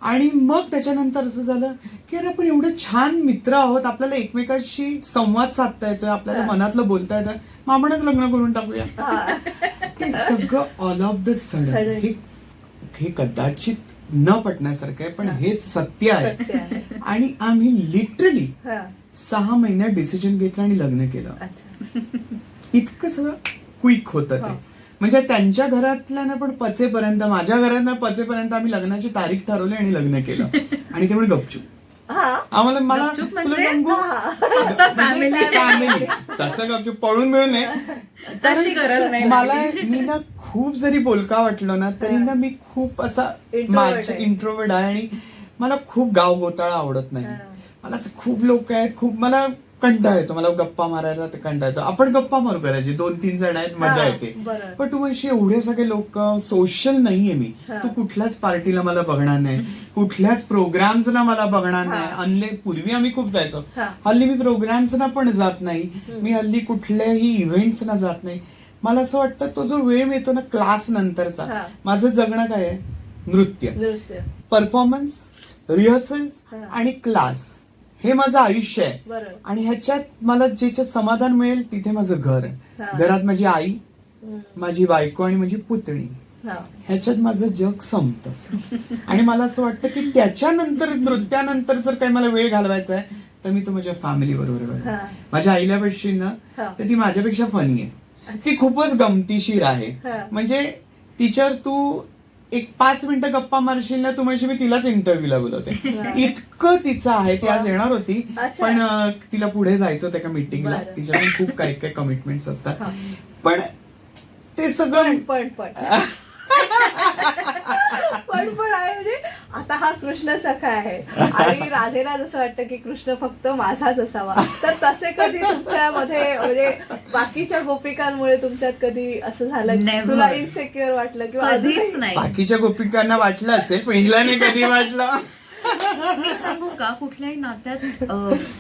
आणि मग त्याच्यानंतर असं झालं की अरे आपण एवढं छान मित्र आहोत, आपल्याला एकमेकांशी संवाद साधता येतोय, आपल्याला मनातलं बोलता येतं, मग आपणच लग्न करून टाकूया. ते सगळं ऑल ऑफ द सडन हे कदाचित न पटण्यासारखं आहे पण हेच सत्य आहे. आणि आम्ही लिटरली हा. 6 महिन्यात डिसिजन घेतलं आणि लग्न केलं. अच्छा. इतकं सगळं क्विक होतं ते. हो. म्हणजे त्यांच्या घरातल्या पण पचेपर्यंत, माझ्या घरात पचेपर्यंत आम्ही लग्नाची तारीख ठरवली आणि लग्न केलं. आणि ते म्हणजे गपचूप. हा. आम्हाला मला गपचूप तुला म्हणजे? सांगू family. फॅमिली तसं गपचूप पळून मिळून नाही. तशी गरज नाही मला लागली. मी ना खूप जरी बोलका वाटलो ना तरी ना मी खूप असा Introvert माझे आहे. इंट्रोवर्ट आहे आणि मला खूप गाव गोताळा आवडत नाही. मला असं खूप लोक आहेत, खूप मला कंटाळा येतो, मला गप्पा मारायला ते कंटाळा येतो. आपण गप्पा मारू करायचे, 2-3 जण आहेत, मजा हा, येते. बरं. पण तू म्हणशी एवढे सगळे लोक सोशल नाहीये मी. हा. तू कुठल्याच पार्टीला मला बघणार नाही, कुठल्याच प्रोग्राम्सला मला बघणार नाही. अनले पूर्वी आम्ही खूप जायचो, हा. हल्ली मी प्रोग्राम्सना पण जात नाही. मी हल्ली कुठल्याही इव्हेंट्सना जात नाही. मला असं वाटतं तो जो वेळ मिळतो ना क्लास नंतरचा, हा. माझं जगणं काय आहे, नृत्य, नृत्य. परफॉर्मन्स, रिहर्सल्स हा. आणि क्लास, हे माझं आयुष्य आहे. बरं. आणि ह्याच्यात मला ज्याच्यात समाधान मिळेल तिथे माझं घर आहे. हा. घरात माझी आई, हम्म. माझी बायको आणि माझी पुतणी, हा. ह्याच्यात माझं जग संपतं. आणि मला असं वाटतं की त्याच्यानंतर, नृत्यानंतर जर काही मला वेळ घालवायचा आहे तर मी तो माझ्या फॅमिली बरोबर घालवेन. हा. माझ्या आईला भेटशील ना हा. तर ती माझ्यापेक्षा फनी आहे. ती खूपच गमतीशीर आहे. हा. म्हणजे तिच्यावर तू एक 5 मिनिटं गप्पा मारशील ना, तू म्हणशील मी तिलाच इंटरव्ह्यूला बोलवते. हा. इतकं तिचं आहे. ती आज येणार होती अच्छा. पण तिला पुढे जायचं होतं एका मीटिंगला. बरं. तिच्या पण खूप काही काही कमिटमेंट्स असतात. हा. पण ते सगळं पण पण आहे. म्हणजे आता हा कृष्ण सखा आहे आणि राधेला जसं वाटतं की कृष्ण फक्त माझाच असावा, तर तसे कधी तुमच्यामध्ये म्हणजे बाकीच्या गोपिकांमुळे तुमच्यात कधी असं झालं की Never. तुला इनसेक्युअर वाटलं किंवा कधीच अजूनही? नाही. बाकीच्या गोपिकांना वाटलं असेल, पण हिला नाही कधी वाटलं. मी सांगू का, कुठल्याही नात्यात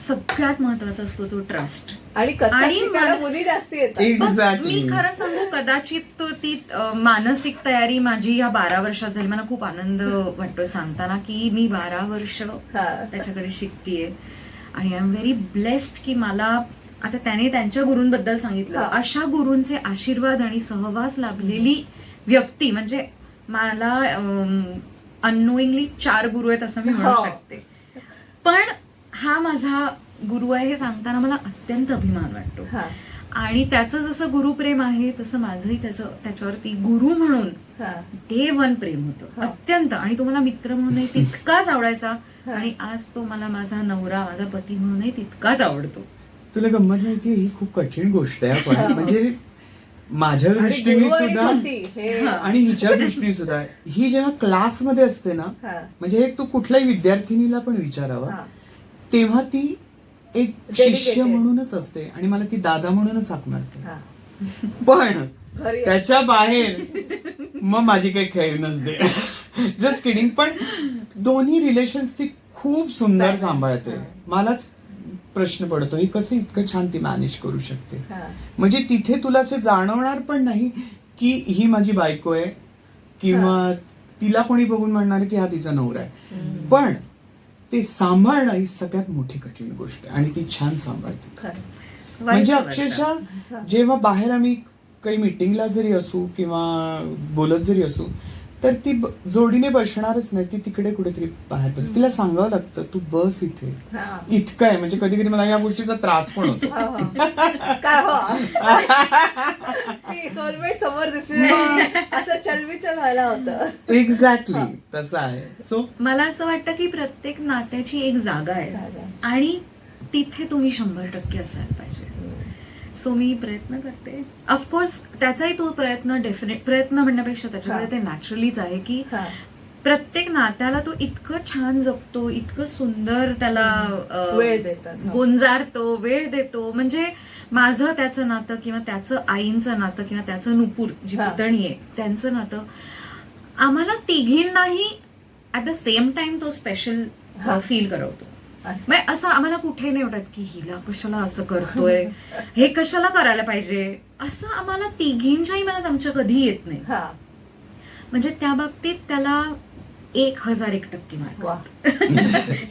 सगळ्यात महत्वाचा असतो तो ट्रस्ट. आणि कथा आणि शिकायला मला- मुली जास्ती येतात. Exactly. मी खरं सांगू, कदाचित ती मानसिक तयारी माझी या 12 वर्षात झाली. मला खूप आनंद वाटतो सांगताना की मी 12 वर्ष हा. त्याच्याकडे शिकतेय. आणि आय एम व्हेरी ब्लेस्ड की मला आता त्याने त्यांच्या गुरूंबद्दल सांगितलं, हा. अशा गुरूंचे आशीर्वाद आणि सहवास लाभलेली व्यक्ती म्हणजे मला अननोईंगली 4 गुरु आहेत असं मी म्हणू हो. शकते. पण हा माझा गुरु आहे हे सांगताना मला अत्यंत अभिमान वाटतो. हा. आणि त्याचं जसं गुरुप्रेम आहे तसं माझंही त्याच्यावरती गुरु म्हणून हा. डे 1 प्रेम होतं हा. अत्यंत. आणि तो मला मित्र म्हणूनही तितकाच आवडायचा. आणि आज तो मला माझा नवरा, माझा पती म्हणूनही तितकाच आवडतो. तुला गंमत माहितीये, ही खूप कठीण गोष्ट आहे. हा. पण म्हणजे माझ्या आणि दृष्टीने गुरु आणि सुद्धा पती हे- हा. आणि हिच्या दृष्टीने सुद्धा, ही जेव्हा क्लासमध्ये असते ना, हा. म्हणजे हे तू कुठल्याही विद्यार्थिनीला पण विचारावं, हा. तेव्हा ती एक Dedicated. शिष्य म्हणूनच असते आणि मला ती दादा म्हणूनच हाक मारते. हा. पण घरी त्याच्या बाहेर मग माझी काही खेळ नसते. Just kidding. पण दोन्ही रिलेशन्स ती खूप सुंदर Balance. सांभाळते. हा. मलाच प्रश्न पडतो, ही कसं इतकं छान ती मॅनेज करू शकते. हा. म्हणजे तिथे तुला असं जाणवणार पण नाही की ही माझी बायको आहे किंवा तिला कोणी बघून म्हणणार की हा तिचा नवरा आहे. हम्म. पण ते सांभाळणं ही सगळ्यात मोठी कठीण गोष्ट आहे आणि ती छान सांभाळते. खरंच. म्हणजे Vice versa. अक्षरशः जेव्हा बाहेर आम्ही काही मिटिंगला जरी असू किंवा बोलत जरी असू तर ती जोडीने बसणारच नाही. ती तिकडे कुठेतरी बाहेर बस. तिला सांगावं लागतं तू बस इथे. हा. इतकं आहे. म्हणजे कधी कधी मला या गोष्टीचा त्रास पण होतो. हा, हा. काय हो ती सोलमेट समोर दिसली नाही, असं चलबिचल व्हायला होतं. एक्झॅक्टली तसं आहे. सो मला असं वाटतं की प्रत्येक नात्याची एक जागा आहे जागा. आणि तिथे तुम्ही 100% असायला पाहिजे. सो मी प्रयत्न करते. ऑफकोर्स त्याचाही तो प्रयत्न प्रयत्न म्हणण्यापेक्षा त्याच्याकडे ते नॅचरलीच आहे की हा. प्रत्येक नात्याला तो इतकं छान जगतो, इतकं सुंदर त्याला वेळ देतात. हो. गोंजारतो, वेळ देतो. म्हणजे माझं त्याचं नातं किंवा त्याचं आईंचं नातं किंवा त्याचं नुपूर जी हा. पुतणी आहे त्यांचं नातं आम्हाला तिघींनाही ऍट द सेम टाइम तो स्पेशल हा. फील करवतो. अच्छा. म्हणजे असं आम्हाला कुठे नाही वाटत की हिला कशाला असं करतोय, हे कशाला करायला पाहिजे, असं आम्हाला तिघींच्याही मनात आमच्या कधी येत नाही. हा. म्हणजे त्या बाबतीत त्याला 1001% मार्क. वा.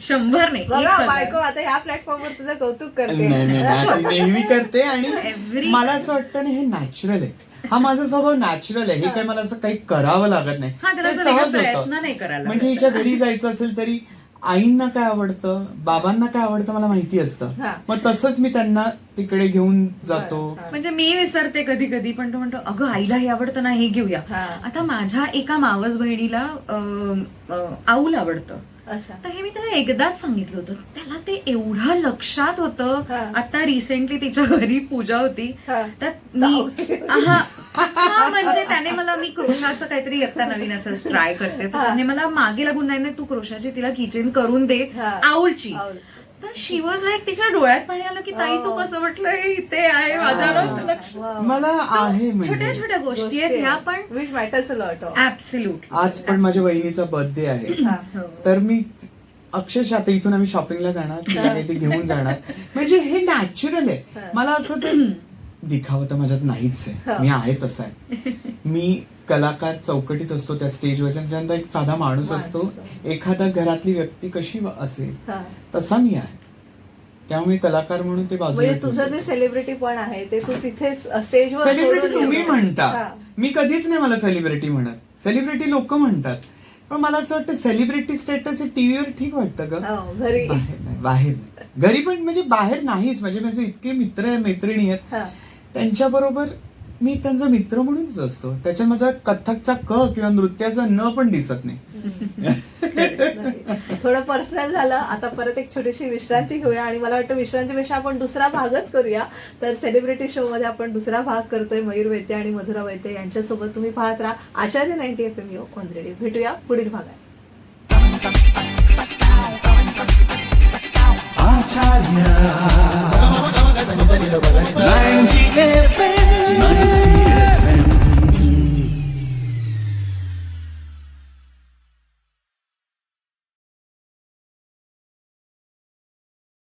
100 नाही, बघा 1000. बायको आता ह्या प्लॅटफॉर्मवर तुझं कौतुक करते. नाही नाही नाही, ती नेहमी करते. आणि Every मला असं वाटतं ना, हे नॅचरल आहे. हा माझा स्वभाव नॅचरल आहे. हे काही मला असं काही करावं लागत नाही. हा, त्याला हे असं वेगळा सहज होतं. प्रयत्न नाही करायला म्हणजे लागत. हिच्या घरी जायचं असेल तरी आईंना काय आवडतं, बाबांना काय आवडतं मला माहिती असतं. हा. मग तसंच मी त्यांना तिकडे घेऊन जातो. हा. म्हणजे मी विसरते कधी कधी, पण तो म्हणतो अगं आईला हे आवडतं ना, हे घेऊया. हा. आता माझ्या एका मावस बहिणीला आऊल आवडतं. अच्छा. तर हे मी त्याला एकदाच सांगितलं होतं, त्याला ते एवढं लक्षात होतं. हा. आता रिसेंटली तिच्या घरी पूजा होती, हा. तर मी हा, म्हणजे त्याने मला, मी क्रोशाचं काहीतरी आता नवीन असं ट्राय करते, तर हा. त्याने मला मागे लागून नाही तू क्रोशाची तिला किचन करून दे हा. आऊलची. आवडतं. तर शी वॉज लाईक, तिच्या डोळ्यात पाणी आलं की ताई तू कसं म्हटलं इथे आहे माझ्या नव्हतं लक्ष. Wow. मला आहे छोट्या म्हणजे छोट्या गोष्टी आहेत ह्या, पण which matters a lot. Absolute. आज पण माझ्या वहिनीचा बर्थडे आहे, हा. तर मी अक्षरशः आता इथून आम्ही शॉपिंगला जाणार, तिला काही ते घेऊन जाणार. म्हणजे हे नॅचरल आहे. मला असं ते दिखावं तर माझ्यात नाहीच आहे. मी आहे तसा आहे. मी कलाकार चौकटीत असतो, त्या स्टेजवरच्या त्याच्यानंतर एक साधा माणूस असतो. एखादा घरातली व्यक्ती कशी असेल हा. तसा मी आहे. त्यामुळे कलाकार म्हणून ते बाजूला म्हणजे तुझं जे सेलिब्रिटी पण आहे ते तू तिथे स्टेजवर सेलिब्रिटी तुम्ही म्हणता, हा. मी कधीच नाही मला सेलिब्रिटी म्हणत. सेलिब्रिटी लोक म्हणतात, पण मला असं वाटतं सेलिब्रिटी स्टेटस हे टीव्हीवर ठीक वाटतं का? हो, घरी बाहेर नाही, बाहेर नाही. घरी पण म्हणजे बाहेर नाहीच. म्हणजे इतके मित्र आहे, मैत्रिणी आहेत, हा. त्यांच्या बरोबर मी त्यांचा मित्र म्हणूनच असतो. त्याच्यात माझा कथ्थकचा क किंवा नृत्याचा न पण दिसत नाही. थोडं पर्सनल झालं. आता परत एक छोटीशी विश्रांती घेऊया, आणि मला वाटतं विश्रांतीपेक्षा आपण दुसरा भागच करूया. तर सेलिब्रिटी शो मध्ये आपण दुसरा भाग करतोय. मयूर वैद्य आणि मधुरा वैद्य यांच्यासोबत. तुम्ही पाहत राहा आचार्य 90 FM ऑन रेडिओ. भेटूया पुढील भागात. Acharya 90 FM